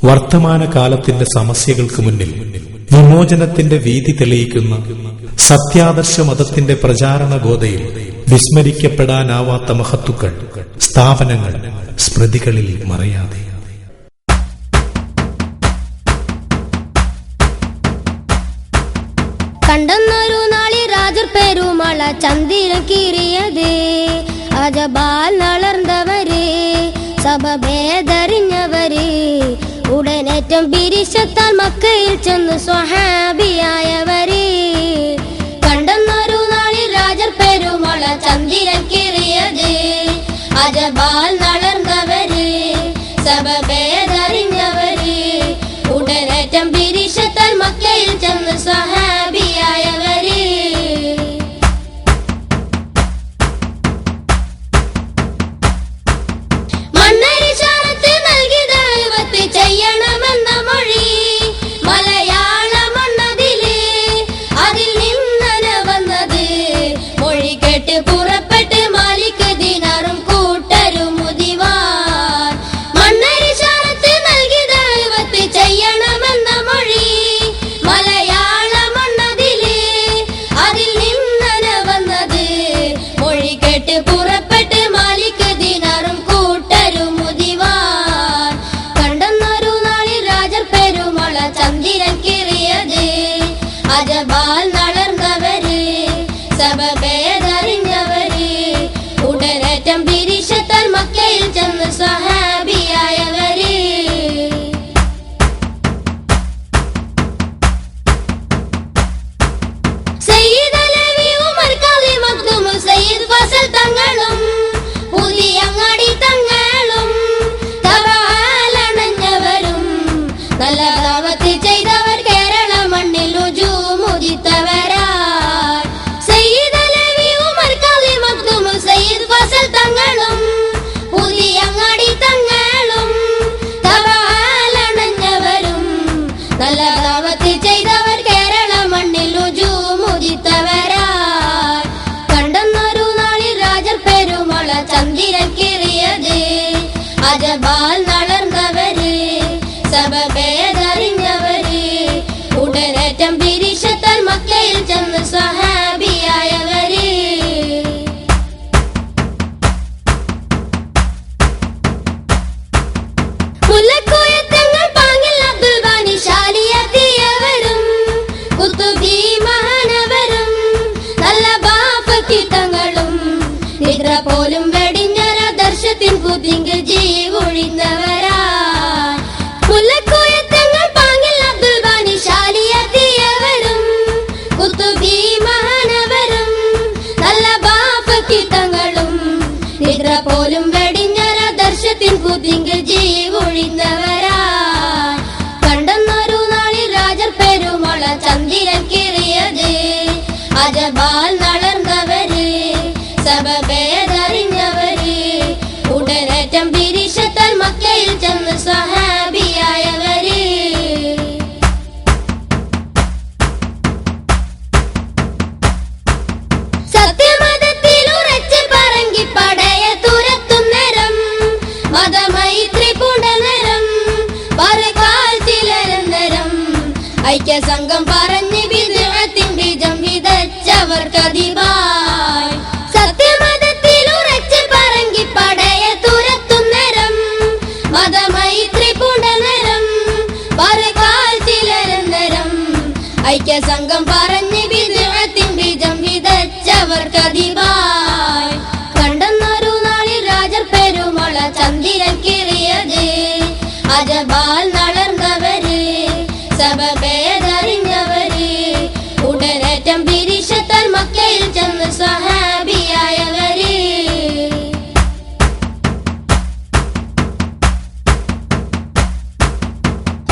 വർത്തമാനകാലത്തിന്റെ സമസ്യകൾക്ക് മുന്നിൽ വിമോചനത്തിന്റെ വീതി തെളിയിക്കുന്ന സത്യാദർശ മതത്തിന്റെ പ്രചാരണ ഗോതയിൽ വിസ്മരിക്കപ്പെടാനാവാത്ത മഹത്തുക്കൾ, സ്ഥാപനങ്ങൾ സ്മൃതികളിൽ മറയാതെ. കണ്ടെന്നൊരു നാളി രാജർ പെരുമള ചന്ദിരൻ കീറിയത്, അജബാൽ നളർന്നവര് സഭഭേദറിഞ്ഞവര്, ഉടനേറ്റം പിരിശത്താൽ മക്കയിൽ ചെന്ന് സ്വഹാബിയായവര്. കണ്ടെന്നൊരു നാളി രാജർ പെരുമള ചന്ദിരൻ കീറിയത്, അജബാൽ നളർന്നവര് സഭഭേദറിഞ്ഞവര്, ഉടനേറ്റം പിരിശത്താൽ മക്കയിൽ ചെന്ന് സ്വഹാബിയായവര്. മണ്ണരിശാരത്ത് നൽകി ദഅവത്ത് ചെയ്യണമെന്ന മൊഴി മലയാള മണ്ണതില്, അതിൽ നിന്നന വന്നത് മൊഴി കേട്ട് പുറപ്പെട്ട് മാലിക് ദിനാറും കൂട്ടരും മുദിവാൻ. മണ്ണരിശാരത്ത് നൽകി ദഅവത്ത് ചെയ്യണമെന്ന മൊഴി മലയാള മണ്ണതില്, അതിൽ നിന്നന വന്നത് മൊഴി കേട്ട് പുറപ്പെട്ട് മാലിക് ദിനാറും കൂട്ടരും മുദിവാൻ. കണ്ടെന്നൊരു നാളിൽ രാജർ പെരുമള ചന്ദിരൻ കീറിയത്, അജബാൽ നളർന്നവര് സഭഭേദറിഞ്ഞവര്, ഉടനേറ്റം പിരിശത്താൽ മക്കയിൽ ചെന്ന് സ്വഹാബിയായവര്. സയ്യിദ് അലവി ഉമർ ഖാലി മഖ്ദൂം സയ്യിദ് ഫസൽ തങ്ങളും പുതിയങ്ങാടി തങ്ങളും തവാലണഞ്ഞവരും, നല്ല ദഅവത്ത് ചെയ്തവർ കേരള മണ്ണിൽ ഉജൂമുദിത്തവരായി. സയ്യിദ് അലവി ഉമർ ഖാലി മഖ്ദൂം സയ്യിദ് ഫസൽ തങ്ങളും പുതിയങ്ങാടി തങ്ങളും തവാലണഞ്ഞവരും, നല്ല ദഅവത്ത് ചെയ്തവർ കേരള മണ്ണിൽ ഉജൂമുദിത്തവരായി. കണ്ടെന്നൊരു നാളിൽ രാജർ പെരുമള ചന്ദിരൻ കീറിയത്, അജബാൽ നളർന്നവര് സഭഭേദറിഞ്ഞവര്, ഉടനേറ്റം പിരിശത്താൽ മക്കയിൽ ചെന്ന് സ്വഹാബിയായവര്. മുല്ലക്കോയത്തങ്ങൾ പാങ്ങിൽ അബ്ദുൽ ബാനി ശാലിയത്തിയവരും, കുത്തുബി മഹാനവരും, നല്ല ബാഫക്കിത്തങ്ങളും, നിദ്ര പോലും വെടിഞ്ഞൊരദർശത്തിൻ കുതിങ്കിൽ ജീവൊഴിഞ്ഞവരായി. മുല്ലക്കോയത്തങ്ങൾ പാങ്ങിൽ അബ്ദുൽ ബാനി ശാലിയത്തിയവരും, കുത്തുബി മഹാനവരും, നല്ല ബാഫക്കിത്തങ്ങളും, നിദ്ര പോലും വെടിഞ്ഞൊരദർശത്തിൻ കുതിങ്കിൽ ജീവൊഴിഞ്ഞവരായി. കണ്ടെന്നൊരു നാളിൽ രാജർ പെരുമള ചന്ദിരൻ കീറിയത്, അജബാൽ നളർന്നവര് സഭഭേദറിഞ്ഞവര്, ഉടനേറ്റം പിരിശത്താൽ മക്കയിൽ ചെന്ന് സ്വഹാബിയായവര്. സത്യമതത്തിൽ ഉറച്ച് പറങ്കി പടയെ തുരത്തുന്നേരം, മതമൈത്രി പൂണ്ടനരം പറകാൽ ചിലരന്നരം, ഐക്യസംഘം പറഞ്ഞ് ബിദ്അത്തിൻ ബീജം വിതച്ചവർക്കതിവായി. സത്യമതത്തിൽ ഉറച്ച് പറങ്കി പടയെ തുരത്തുന്നേരം, മതമൈത്രി പൂണ്ടനരം പറകാൽ ചിലരന്നരം, ഐക്യസംഘം പറഞ്ഞ് ബിദ്അത്തിൻ ബീജം വിതച്ചവർക്കതിവായി. കണ്ടെന്നൊരു നാളിൽ രാജർ പെരുമള ചന്ദിരൻ കീറിയത്, അജബാൽ നളർന്നവര് സഭഭേദറിഞ്ഞവര്, ഉടനേറ്റം പിരിശത്താൽ മക്കയിൽ ചെന്ന് സ്വഹാബിയായവര്.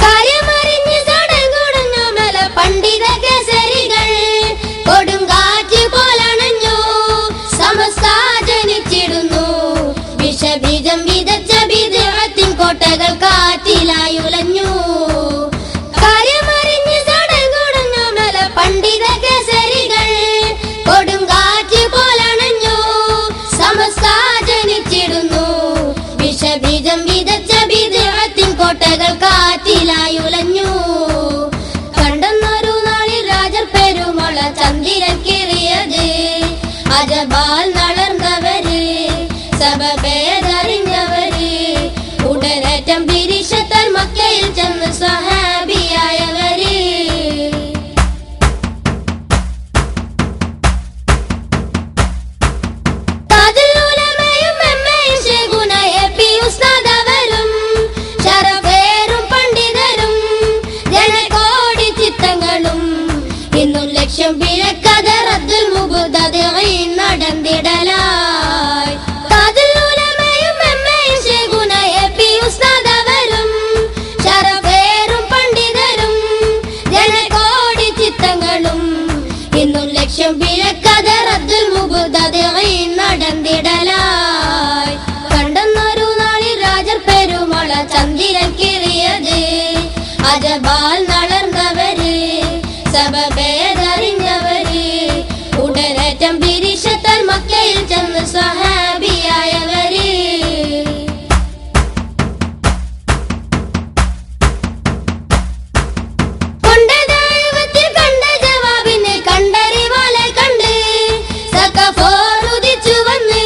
കാര്യമറിഞ്ഞ് സടകുടഞ്ഞു മല പണ്ഡിത കേസരികൾ, കൊടുങ്കാറ്റ് പോലണഞ്ഞു സമസ്ത ജനിച്ചിടുന്നു, വിഷബീജം വിതച്ച ബിദ്അത്തിൻ കോട്ടകൾ കാറ്റിലായുലഞ്ഞു. കാര്യമറിഞ്ഞ് സടകുടഞ്ഞു മല പണ്ഡിത കേസരികൾ, കൊടുങ്കാറ്റ് പോലണഞ്ഞു സമസ്ത ജനിച്ചിടുന്നു, വിഷബീജം വിതച്ച ബിദ്അത്തിൻ കോട്ടകൾ കാറ്റി പിരിശത്താൽ മക്കയിൽ ചെന്ന് സ്വഹാബിയായവര്. താജുൽ ഉലമയും എംഎയും ശൈഖുന എ.പി. ഉസ്താദ് അവരും ശരഫേറും പണ്ഡിതരും ജനകോടി ചിത്തങ്ങളും ഇന്നും ലക്ഷ്യം പിഴക്കാതെ റദ്ദുൽ മുബ്തദിഈൻ നടന്നിടലായി. താജുൽ ഉലമയും എംഎയും ശൈഖുന എ.പി. ഉസ്താദ് അവരും ശരഫേറും പണ്ഡിതരും ജനകോടി ചിത്തങ്ങളും ഇന്നും ലക്ഷ്യം പിഴക്കാതെ റദ്ദുൽ മുബ്തദിഈൻ നടന്നിടലായി. കണ്ടെന്നൊരു നാളിൽ രാജർ പെരുമള ചന്ദ്രൻ കിറിയത് അജബാൽ നളർന്നവര് സബബേതറിഞ്ഞവര് ഉടനേറ്റം പിരിശത്താൽ മക്കയിൽ ചെന്ന് സ്വഹാബിയായവര്. കൊണ്ടതായവത്തിൽ കണ്ട ജവാബിന് കണ്ടറിവാലെ കണ്ട് സഖഫോറുദിച്ചു വന്ന്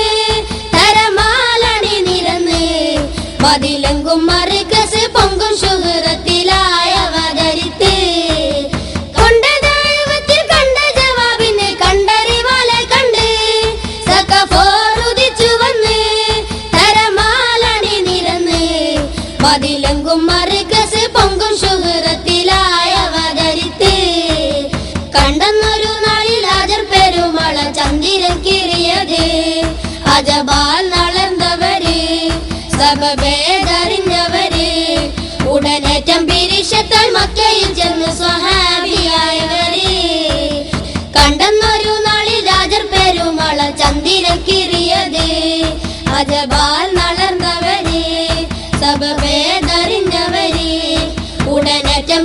തരമാലണി നിരന്ന് മതിലെങ്കും മറുകസ് പൊങ്കും ശുഹ്റത്തിലായ അവതരിത്ത്. കൊണ്ടതായവത്തിൽ കണ്ട ജവാബിന് കണ്ടറിവാലെ കണ്ട് സഖഫോറുദിച്ചു വന്ന് തരമാലണി നിരന്ന് മതിലെങ്കും മറുകസ് പൊങ്കും ശുഹ്റത്തിലായ അവതരിത്ത്. കണ്ടെന്നൊരു നാളിൽ രാജർ പെരുമള ചന്ദ്രൻ കിറിയത് അജബാൽ നളർന്നവര് സബബേതറിഞ്ഞവര് ഉടനേറ്റം പിരിശത്താൽ മക്കയിൽ ചെന്ന് സ്വഹാബിയായവര്. കണ്ടെന്നൊരു നാളിൽ രാജർ പെരുമള ചന്ദ്രൻ കിറിയത് അജബാൽ നളർന്നവര് സബബേതറിഞ്ഞവര് ഉടനേറ്റം